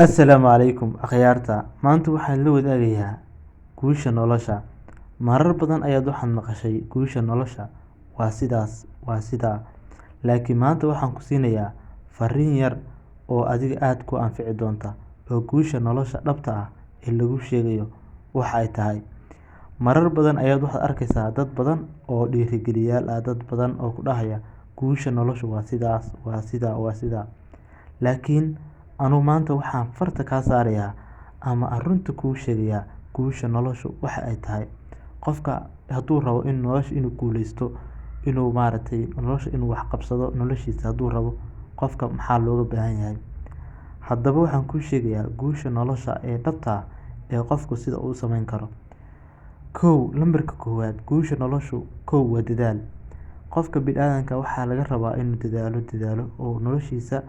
Assalaamu calaykum akhyaarta. Maanta waxaan la wadaagayaa guusha nolosha. Marar badan ayaad waxaad maqashay guusha nolosha waa sidaas, waa sidaa. Laakiin maanta waxaan ku siinayaa fariin yar oo adiga aad ku anfici doonta oo guusha nolosha dhabta ah ee lagu sheegayo waxa ay tahay. Marar badan ayaad waxaad arkaysaa dad badan oo dhiirigeliyaal ah, dad badan oo ku dhahaya guusha nolosha waa sidaas, waa sidaa, waa sidaa. Laakiin anu maanta waxaan farta kaa saarayaa ama arrinta kuu sheegayaa guusha noloshu waxa ay tahay. Qofka hadduu rabo in nolosha inuu guuleysto, inuu nolosha inuu wax qabsado noloshiisa hadduu rabo, qofka maxaa looga baahan yahay. Haddaba waxaan kuu sheegayaa guusha nolosha ee dhabta ah ee qofku sida uu samayn karo. Lambarka koowaad guusha noloshu waa dadaal. Qofka bini'aadanka waxaa laga rabaa inuu dadaalo oo noloshiisa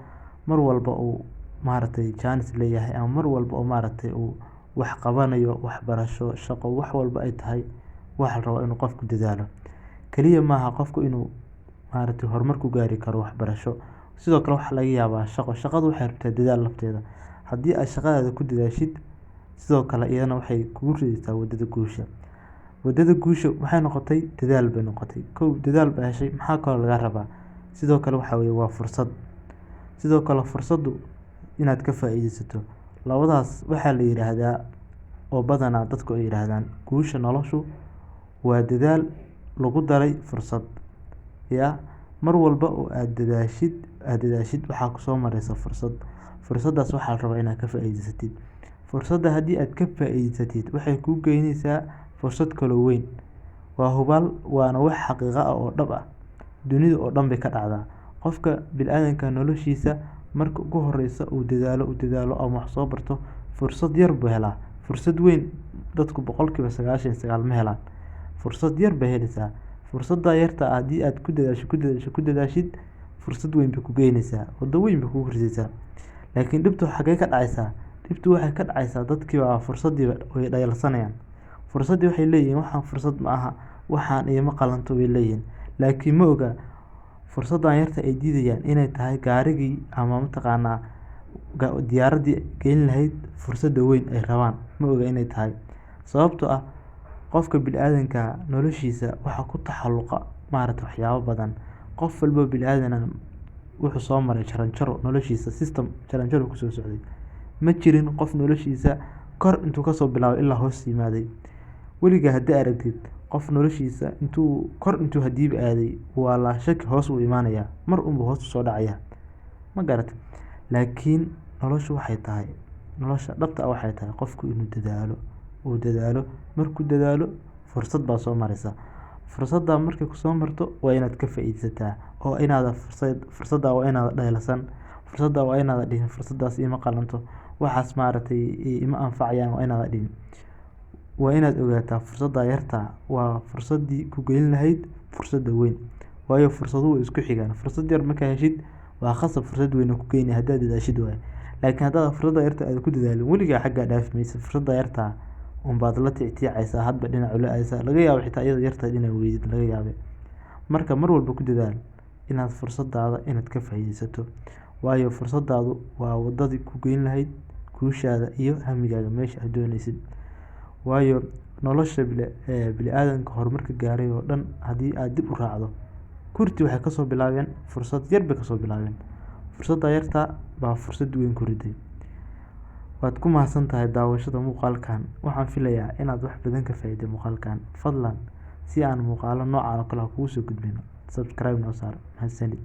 mar walba uu chance leeyahay ama mar walba oo uu wax qabanayo, waxbarasho, shaqo, wax walba ay tahay, waxa la rabaa inuu qofku dadaalo. Kaliya maaha qofku inuu horumar ku gaari karo waxbarasho, sidoo kale waxaa laga yaabaa shaqadu waxay rabtaa dadaal lafteeda. Haddii aad shaqadaada ku dadaashid, sidoo kale iyadana waxay kugu ridaysaa wadada guusha. Wadada guusha waxay noqotay dadaal bay noqotay. Dadaal baa heshay, maxaa kaloo laga rabaa? Sidoo kale waxa weeye waa fursad. Sidoo kale fursadu inaad ka faa'iideysato. Labadaas waxaa la yiraahdaa oo badanaa dadku ay yiraahdaan guusha noloshu waa dadaal lagu daray fursad. Mar walba oo aad dadaashid waxaa ku soo maraysa fursad. Fursadaas waxaa la rabaa inaad ka faa'iideysatid. Fursadda haddii aad ka faa'iideysatid waxay kuu geynaysaa fursad kaloo weyn. Waa hubaal, waana wax xaqiiqo ah oo dhab ah. Dunida oo dhan bay ka dhacdaa. Qofka bini'aadanka noloshiisa marka ugu horreysa uu dadaalo ama wax soo barto, fursad yar buu helaa. Fursad weyn dadku boqolkiiba 99 ma helaan. Fursad yar bay helaysaa. Fursadda yarta ah haddii aad ku dadaashid, fursad weyn bay ku geynaysaa, wado weyn bay kugu ridaysaa. Laakiin dhibtu xagee ka dhacaysaa? Dhibtu waxay ka dhacaysaa dadkii waa fursaddiiba way dhayalsanayaan. Fursaddii waxay leeyihiin waxaan fursad ma aha, waxaan iima qalanto way leeyihiin. Laakiin ma oga fursaddan yarta ay diidayaan inay tahay gaarigii ama diyaaraddii gelin lahayd fursadda weyn ay rabaan. Ma oga inay tahay sababtoo ah qofka bini'aadanka noloshiisa waxa ku taxalluqa waxyaabo badan. Qof walba bini'aadan wuxuu soo maray jaranjaro noloshiisa, system jaranjaro ku soo socday. Ma jirin qof noloshiisa kor intuu ka soo bilaabo ilaa hoos yimaaday. Weligaa haddii aragtid qof noloshiisa intuu hadiiba aaday, waa la shaki hoos u imaanayaa, mar unba hoos u soo dhacaya. Ma garat? Laakiin noloshu waxay tahay, nolosha dhabta ah waxay tahay qofku inuu dadaalo. Markuu dadaalo, fursad baa soo maraysa. Fursadda markay ku soo marto waa inaad ka faa'iideysataa oo fursadda waa inaad dhayalsan. Fursadda waa inaad dhihin fursaddaas ima qalanto, waxaas ima anfacayaan waa inaad dhihin. Waa inaad ogaataa fursadda yarta waa fursaddii ku gelin lahayd fursadda weyn. Waayo fursaduhu way isku xigaan. Fursad yar markaa heshid waa khasab fursad weyn ku geynaya haddaad dadaashid waaye. Laakiin haddaad fursadda yarta aad ku dadaalin, weligaa xagga dhaafi maysid. Fursadda yarta unbaad la tiicaysaa, hadba dhinac ula aadaysaa. Laga yaabo xitaa iyada yarta inaad weydid laga yaabee. Marka mar walba ku dadaal inaad fursaddaada inaad ka faa'iideysato. Waayo fursaddaadu waa wadadii ku geyn lahayd guushaada iyo hamigaaga meesha aad doonaysid. Waayo nolosha bini'aadanka horumarka gaaray oo dhan haddii aad dib u raacdo, kurti waxay kasoo bilaabeen fursad yar bay kasoo bilaabeen. Fursadda yarta baa fursad weyn ku riday. Waad ku mahadsantahay daawashada muuqaalkan. Waxaan filayaa inaad wax badan ka faa'iiday muuqaalkan. Fadlan si aan muuqaalo noocan oo kale ah kugu soo gudbino, subscribe noo saar. Mahadsanid.